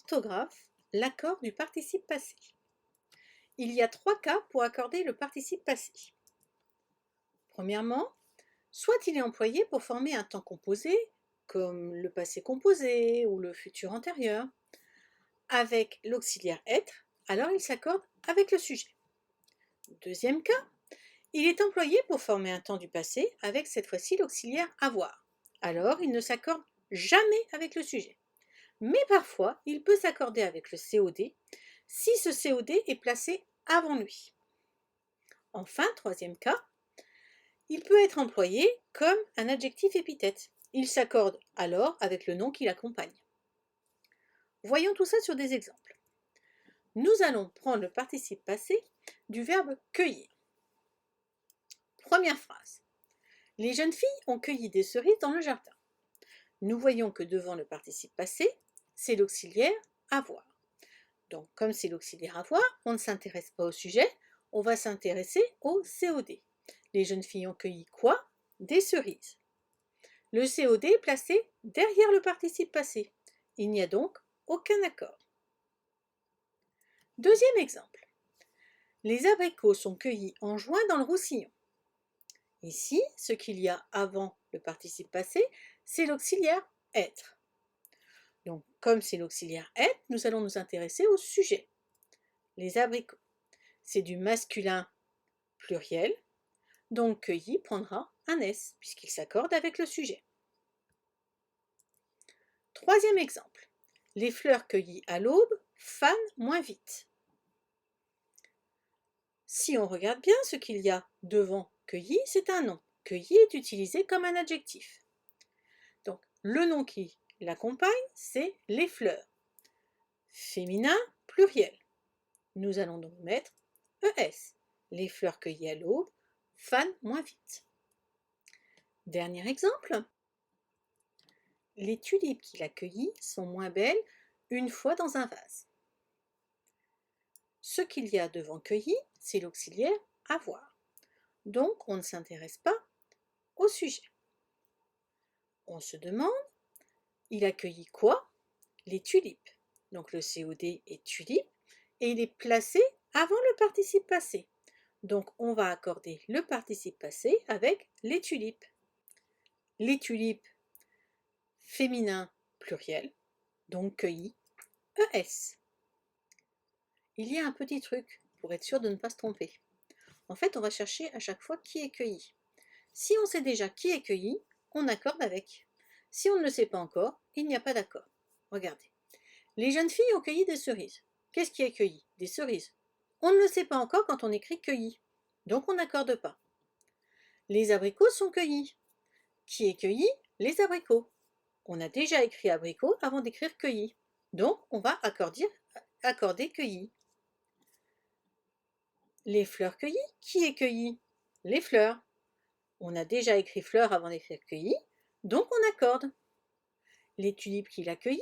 orthographe l'accord du participe passé. Il y a 3 cas pour accorder le participe passé. Premièrement, soit il est employé pour former un temps composé, comme le passé composé ou le futur antérieur, avec l'auxiliaire être, alors il s'accorde avec le sujet. Deuxième cas, il est employé pour former un temps du passé avec cette fois-ci l'auxiliaire avoir. Alors il ne s'accorde jamais avec le sujet. Mais parfois, il peut s'accorder avec le COD si ce COD est placé avant lui. Enfin, troisième cas, il peut être employé comme un adjectif épithète. Il s'accorde alors avec le nom qui l'accompagne. Voyons tout ça sur des exemples. Nous allons prendre le participe passé du verbe cueillir. Première phrase. Les jeunes filles ont cueilli des cerises dans le jardin. Nous voyons que devant le participe passé, c'est l'auxiliaire avoir. Donc, comme c'est l'auxiliaire avoir, on ne s'intéresse pas au sujet, on va s'intéresser au COD. Les jeunes filles ont cueilli quoi? Des cerises. Le COD est placé derrière le participe passé. Il n'y a donc aucun accord. Deuxième exemple. Les abricots sont cueillis en juin dans le Roussillon. Ici, ce qu'il y a avant le participe passé, c'est l'auxiliaire être. Donc, comme c'est l'auxiliaire être, nous allons nous intéresser au sujet. Les abricots. C'est du masculin pluriel, donc cueilli prendra un S, puisqu'il s'accorde avec le sujet. Troisième exemple. Les fleurs cueillies à l'aube fanent moins vite. Si on regarde bien ce qu'il y a devant cueilli, c'est un nom. Cueilli est utilisé comme un adjectif. Donc, le nom qui l'accompagne, c'est les fleurs. Féminin, pluriel. Nous allons donc mettre ES. Les fleurs cueillies à l'aube fanent moins vite. Dernier exemple. Les tulipes qu'il a cueillies sont moins belles une fois dans un vase. Ce qu'il y a devant cueilli, c'est l'auxiliaire avoir. Donc, on ne s'intéresse pas au sujet. On se demande, il a cueilli quoi? Les tulipes. Donc, le COD est tulipe et il est placé avant le participe passé. Donc, on va accorder le participe passé avec les tulipes. Les tulipes, féminin pluriel, donc cueilli, ES. Il y a un petit truc pour être sûr de ne pas se tromper. En fait, on va chercher à chaque fois qui est cueilli. Si on sait déjà qui est cueilli, on accorde avec. Si on ne le sait pas encore, il n'y a pas d'accord. Regardez. Les jeunes filles ont cueilli des cerises. Qu'est-ce qui est cueilli? Des cerises. On ne le sait pas encore quand on écrit cueilli. Donc on n'accorde pas. Les abricots sont cueillis. Qui est cueilli? Les abricots. On a déjà écrit abricot avant d'écrire cueilli. Donc on va accorder cueilli. Les fleurs cueillies. Qui est cueilli? Les fleurs. On a déjà écrit fleurs avant d'écrire cueilli, donc on accorde. Les tulipes qu'il a cueillies.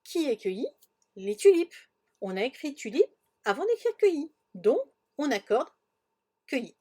Qui est cueilli? Les tulipes. On a écrit tulipe avant d'écrire cueilli, donc on accorde cueilli.